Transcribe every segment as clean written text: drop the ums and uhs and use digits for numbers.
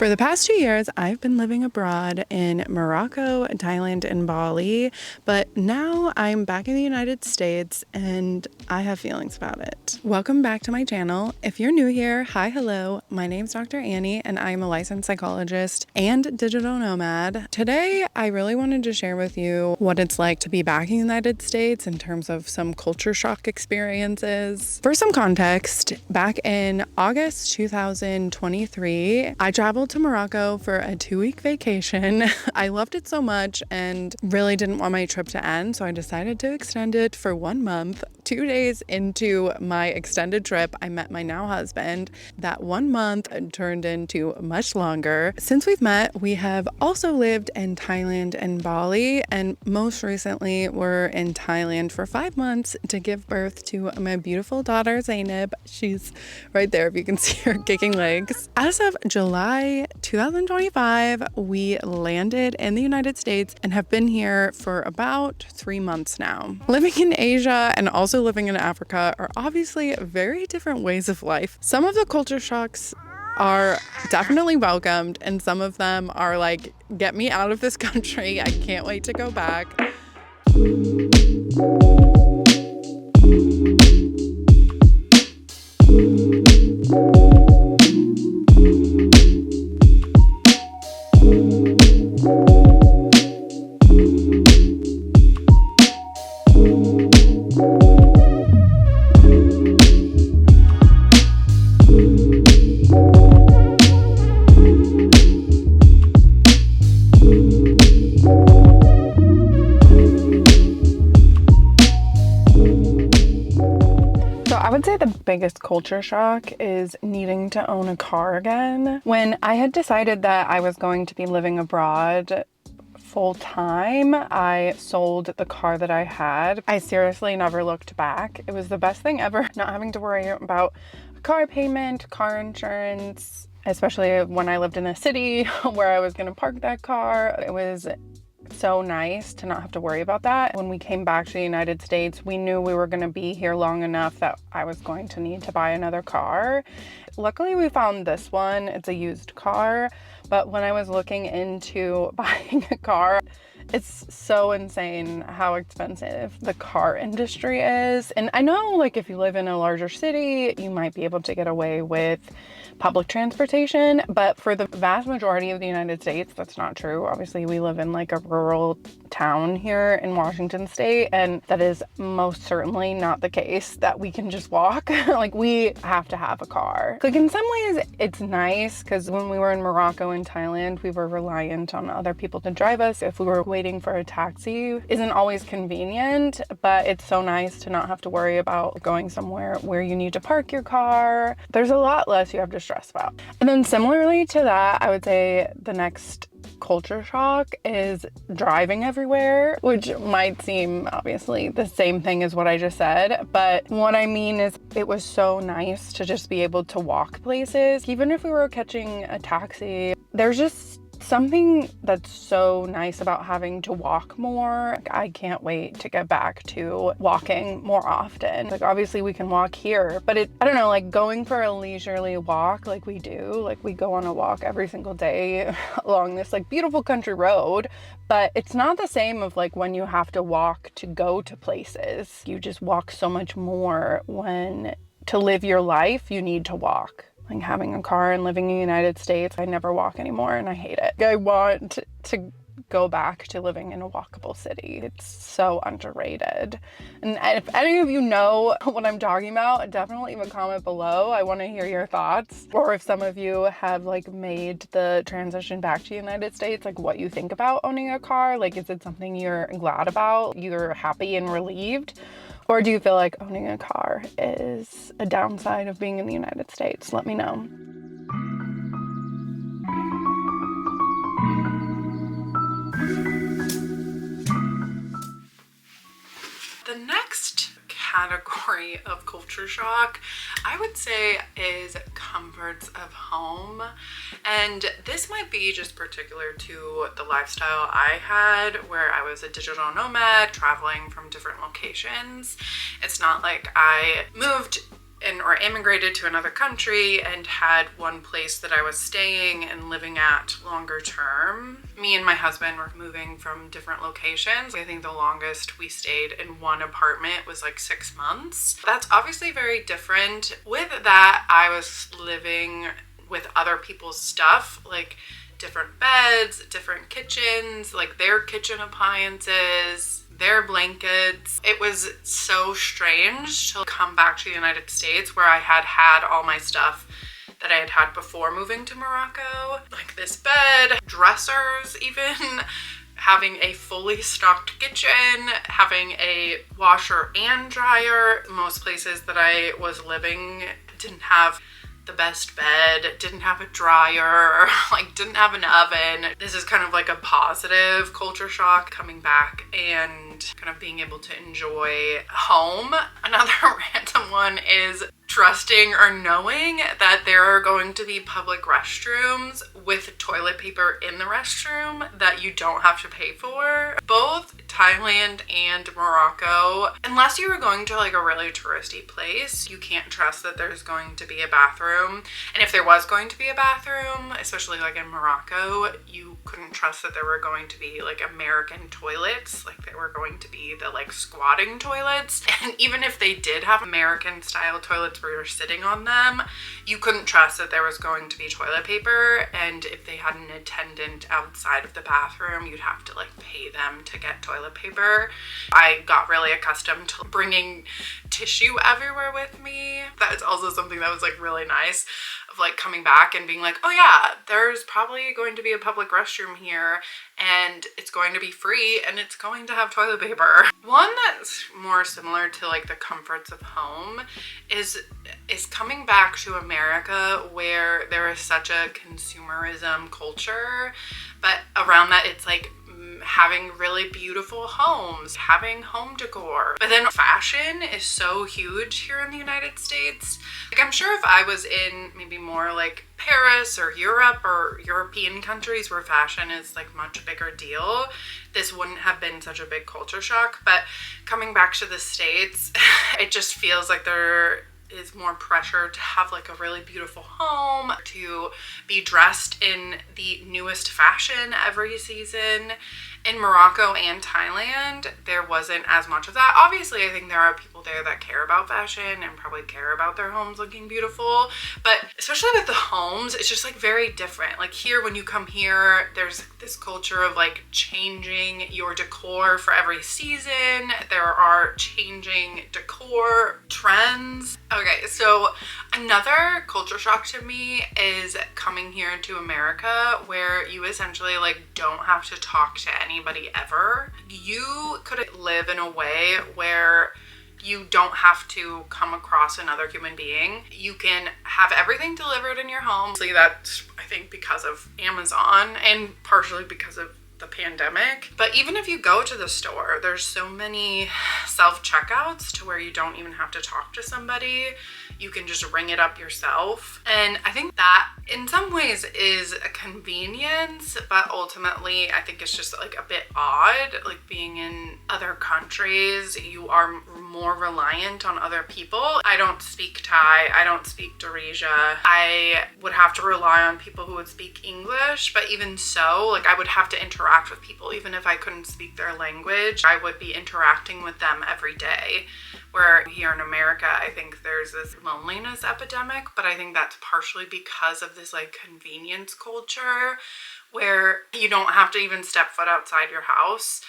For the past 2 years, I've been living abroad in Morocco, Thailand, and Bali, but now I'm back in the United States and I have feelings about it. Welcome back to my channel. If you're new here, hi, hello. My name's Dr. Annie and I'm a licensed psychologist and digital nomad. Today, I really wanted to share with you what it's like to be back in the United States in terms of some culture shock experiences. For some context, back in August 2023, I traveled to Morocco for a 2-week vacation. I loved it so much and really didn't want my trip to end, so I decided to extend it for 1 month. 2 days into my extended trip, I met my now husband. That 1 month turned into much longer. Since we've met, we have also lived in Thailand and Bali, and most recently we're in Thailand for 5 months to give birth to my beautiful daughter Zainab. She's right there if you can see her kicking legs. As of July 2025, we landed in the United States and have been here for about 3 months now. Living in Asia and also living in Africa are obviously very different ways of life. Some of the culture shocks are definitely welcomed, and some of them are like, get me out of this country. I can't wait to go back. I would say the biggest culture shock is needing to own a car again. When I had decided that I was going to be living abroad full time, I sold the car that I had. I seriously never looked back. It was the best thing ever, not having to worry about a car payment, car insurance, especially when I lived in a city where I was gonna park that car. It was so nice to not have to worry about that. When we came back to the United States, we knew we were going to be here long enough that I was going to need to buy another car. Luckily, we found this one. It's a used car, but when I was looking into buying a car, it's so insane how expensive the car industry is. And I know, like, if you live in a larger city, you might be able to get away with public transportation, but for the vast majority of the United States, that's not true. Obviously, we live in like a rural town here in Washington state, and that is most certainly not the case that we can just walk. Like, we have to have a car. Like, in some ways, it's nice because when we were in Morocco and Thailand, we were reliant on other people to drive us. If we were waiting for a taxi, isn't always convenient, but it's so nice to not have to worry about going somewhere where you need to park your car. There's a lot less you have to stress about. And then similarly to that, I would say the next culture shock is driving everywhere, which might seem obviously the same thing as what I just said, but what I mean is it was so nice to just be able to walk places. Even if we were catching a taxi, there's just something that's so nice about having to walk more. I can't wait to get back to walking more often. Like, obviously we can walk here, but I don't know, like going for a leisurely walk like we do, like we go on a walk every single day along this like beautiful country road, but it's not the same of like when you have to walk to go to places. You just walk so much more when to live your life, you need to walk. Like having a car and living in the United States, I never walk anymore and I hate it. I want to go back to living in a walkable city. It's so underrated. And if any of you know what I'm talking about, definitely leave a comment below. I want to hear your thoughts. Or if some of you have like made the transition back to the United States, like what you think about owning a car. Like, is it something you're glad about? You're happy and relieved? Or do you feel like owning a car is a downside of being in the United States? Let me know. The next category of culture shock, I would say, is comforts of home. And this might be just particular to the lifestyle I had, where I was a digital nomad traveling from different locations. It's not like I moved or immigrated to another country and had one place that I was staying and living at longer term. Me and my husband were moving from different locations. I think the longest we stayed in one apartment was like 6 months. That's obviously very different. With that, I was living with other people's stuff, like different beds, different kitchens, like their kitchen appliances, their blankets. It was so strange to come back to the United States where I had all my stuff that I had before moving to Morocco, like this bed, dressers even, having a fully stocked kitchen, having a washer and dryer. Most places that I was living didn't have the best bed, didn't have a dryer, like didn't have an oven. This is kind of like a positive culture shock coming back and kind of being able to enjoy home. Another random one is trusting or knowing that there are going to be public restrooms with toilet paper in the restroom that you don't have to pay for. Both Thailand and Morocco, unless you were going to like a really touristy place, you can't trust that there's going to be a bathroom. And if there was going to be a bathroom, especially like in Morocco, you couldn't trust that there were going to be like American toilets, like there were going to be the like squatting toilets. And even if they did have American style toilets where you're sitting on them, you couldn't trust that there was going to be toilet paper. And if they had an attendant outside of the bathroom, you'd have to like pay them to get toilet paper. I got really accustomed to bringing tissue everywhere with me. That's also something that was like really nice, of like coming back and being like, oh yeah, there's probably going to be a public restroom here and it's going to be free and it's going to have toilet paper. One that's more similar to like the comforts of home is coming back to America, where there is such a consumerism culture, but around that it's like having really beautiful homes, having home decor. But then fashion is so huge here in the United States. Like I'm sure if I was in maybe more like Paris or Europe or European countries where fashion is like much bigger deal, this wouldn't have been such a big culture shock. But coming back to the States, it just feels like there is more pressure to have like a really beautiful home, to be dressed in the newest fashion every season. In Morocco and Thailand, there wasn't as much of that. Obviously, I think there are people there that care about fashion and probably care about their homes looking beautiful, but especially with the homes, it's just like very different. Like here, when you come here, there's this culture of like changing your decor for every season. There are changing decor trends. Okay, so another culture shock to me is coming here to America, where you essentially like don't have to talk to anybody ever. You could live in a way where you don't have to come across another human being. You can have everything delivered in your home. So that's, I think, because of Amazon and partially because of the pandemic. But even if you go to the store, there's so many self-checkouts to where you don't even have to talk to somebody. You can just ring it up yourself. And I think that in some ways is a convenience, but ultimately I think it's just like a bit odd. Like being in other countries, you are more reliant on other people. I don't speak Thai, I don't speak Darija. I would have to rely on people who would speak English, but even so, like I would have to interact with people even if I couldn't speak their language. I would be interacting with them every day. Where here in America, I think there's this loneliness epidemic, but I think that's partially because of this like convenience culture where you don't have to even step foot outside your house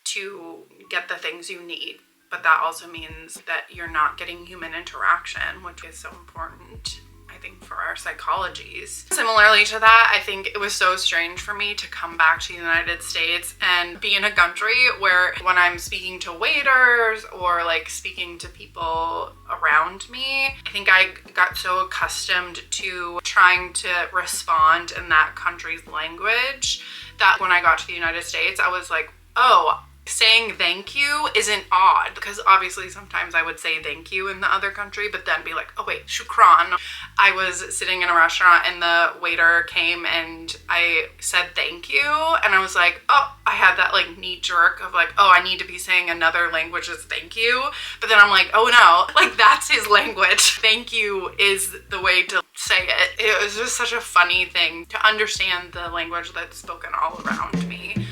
to get the things you need. But that also means that you're not getting human interaction, which is so important, I think, for our psychologies. Similarly to that, I think it was so strange for me to come back to the United States and be in a country where when I'm speaking to waiters or like speaking to people around me, I think I got so accustomed to trying to respond in that country's language that when I got to the United States, I was like, oh, saying thank you isn't odd, because obviously sometimes I would say thank you in the other country, but then be like, oh wait, shukran. I was sitting in a restaurant and the waiter came and I said thank you, and I was like, oh, I had that like knee jerk of like, oh, I need to be saying another language is thank you. But then I'm like, oh no, like that's his language. Thank you is the way to say it. It was just such a funny thing to understand the language that's spoken all around me.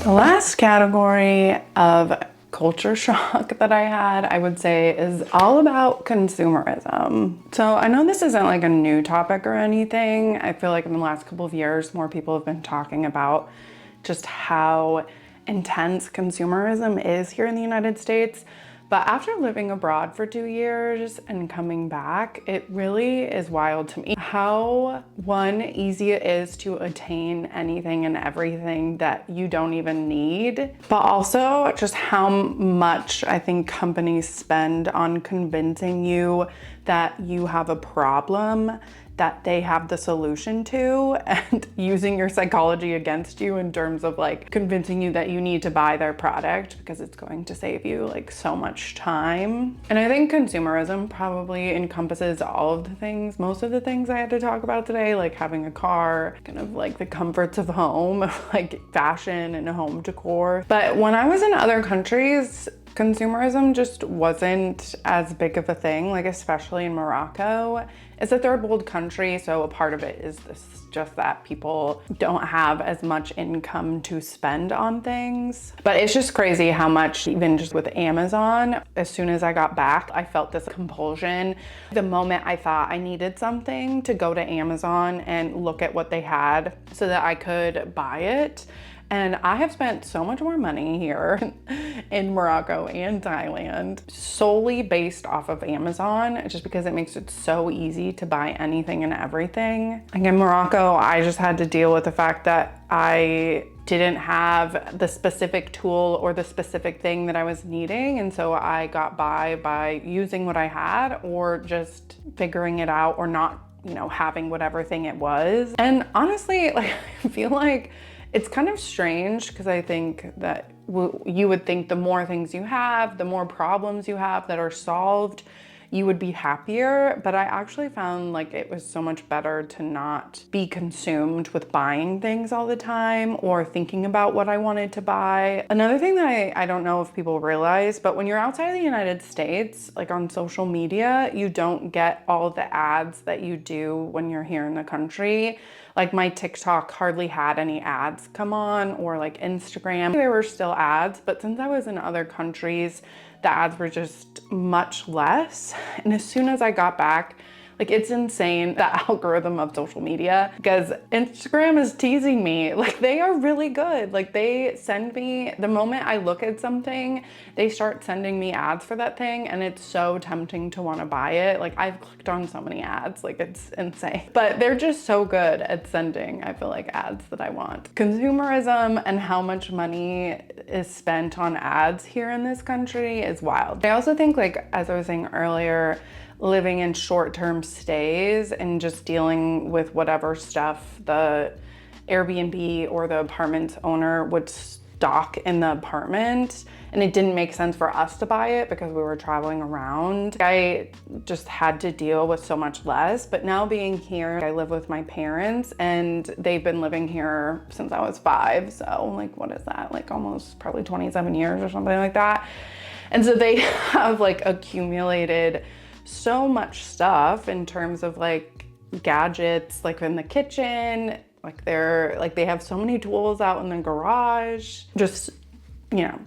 The last category of culture shock that I had, I would say, is all about consumerism. So I know this isn't like a new topic or anything. I feel like in the last couple of years, more people have been talking about just how intense consumerism is here in the United States. But after living abroad for 2 years and coming back, it really is wild to me how, one, easy it is to attain anything and everything that you don't even need, but also just how much I think companies spend on convincing you that you have a problem that they have the solution to, and using your psychology against you in terms of like convincing you that you need to buy their product because it's going to save you like so much time. And I think consumerism probably encompasses all of the things, most of the things I had to talk about today, like having a car, kind of like the comforts of home, like fashion and home decor. But when I was in other countries, consumerism just wasn't as big of a thing, like especially in Morocco. It's a third world country, so a part of it is just that people don't have as much income to spend on things. But it's just crazy how much, even just with Amazon, as soon as I got back, I felt this compulsion. The moment I thought I needed something, to go to Amazon and look at what they had so that I could buy it. And I have spent so much more money here in Morocco and Thailand solely based off of Amazon, just because it makes it so easy to buy anything and everything. Like in Morocco, I just had to deal with the fact that I didn't have the specific tool or the specific thing that I was needing. And so I got by using what I had, or just figuring it out, or not, having whatever thing it was. And honestly, like, I feel like it's kind of strange, because I think that you would think the more things you have, the more problems you have that are solved, you would be happier. But I actually found like it was so much better to not be consumed with buying things all the time or thinking about what I wanted to buy. Another thing that I don't know if people realize, but when you're outside of the United States, like on social media, you don't get all the ads that you do when you're here in the country. Like my TikTok hardly had any ads come on, or like Instagram, there were still ads, but since I was in other countries, the ads were just much less. And as soon as I got back, like, it's insane, the algorithm of social media, because Instagram is teasing me. Like, they are really good. Like, they send me, the moment I look at something, they start sending me ads for that thing, and it's so tempting to want to buy it. Like, I've clicked on so many ads, like, it's insane. But they're just so good at sending, I feel like, ads that I want. Consumerism and how much money is spent on ads here in this country is wild. I also think, like, as I was saying earlier, living in short-term stays and just dealing with whatever stuff the Airbnb or the apartment owner would stock in the apartment, and it didn't make sense for us to buy it because we were traveling around. I just had to deal with so much less. But now being here, I live with my parents, and they've been living here since I was 5. So like, what is that? Like almost probably 27 years or something like that. And so they have like accumulated so much stuff in terms of like gadgets, like in the kitchen, like they have so many tools out in the garage, just,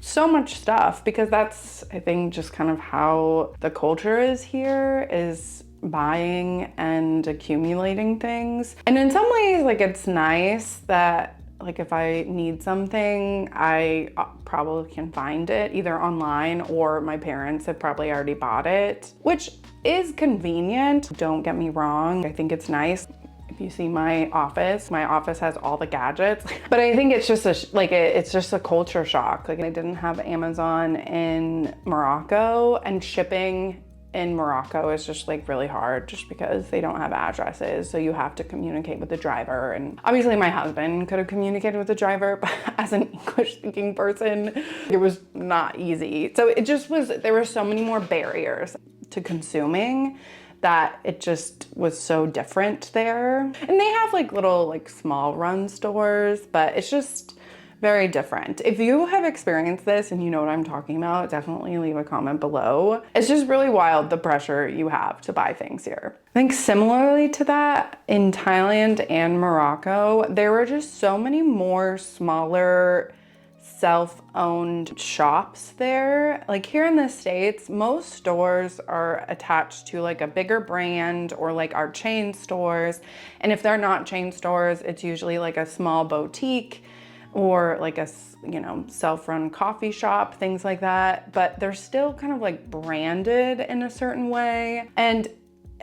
so much stuff, because that's, I think, just kind of how the culture is here, is buying and accumulating things. And in some ways, like, it's nice that Like if I need something, I probably can find it either online or my parents have probably already bought it, which is convenient. Don't get me wrong. I think it's nice. If you see my office has all the gadgets, but I think it's just it's just a culture shock. Like I didn't have Amazon in Morocco, and shipping in Morocco is just like really hard just because they don't have addresses. So you have to communicate with the driver. And obviously my husband could have communicated with the driver, but as an English speaking person, it was not easy. So it just was, there were so many more barriers to consuming that it just was so different there. And they have like little like small run stores, but it's just very different. If you have experienced this and you know what I'm talking about, definitely leave a comment below. It's just really wild the pressure you have to buy things here. I think similarly to that, in Thailand and Morocco, there were just so many more smaller self-owned shops there. Like here in the States, most stores are attached to like a bigger brand or like our chain stores. And if they're not chain stores, it's usually like a small boutique or like a, you know, self-run coffee shop, things like that. But they're still kind of like branded in a certain way. And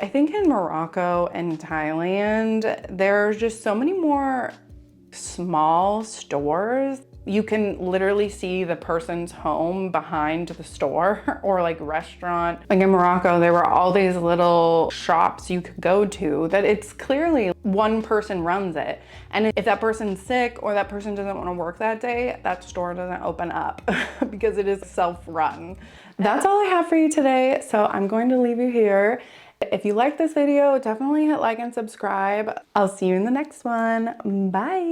I think in Morocco and Thailand, there's just so many more small stores. You can literally see the person's home behind the store or like restaurant. Like in Morocco, there were all these little shops you could go to that it's clearly one person runs it. And if that person's sick or that person doesn't want to work that day, that store doesn't open up because it is self-run. That's all I have for you today. So I'm going to leave you here. If you like this video, definitely hit like and subscribe. I'll see you in the next one. Bye.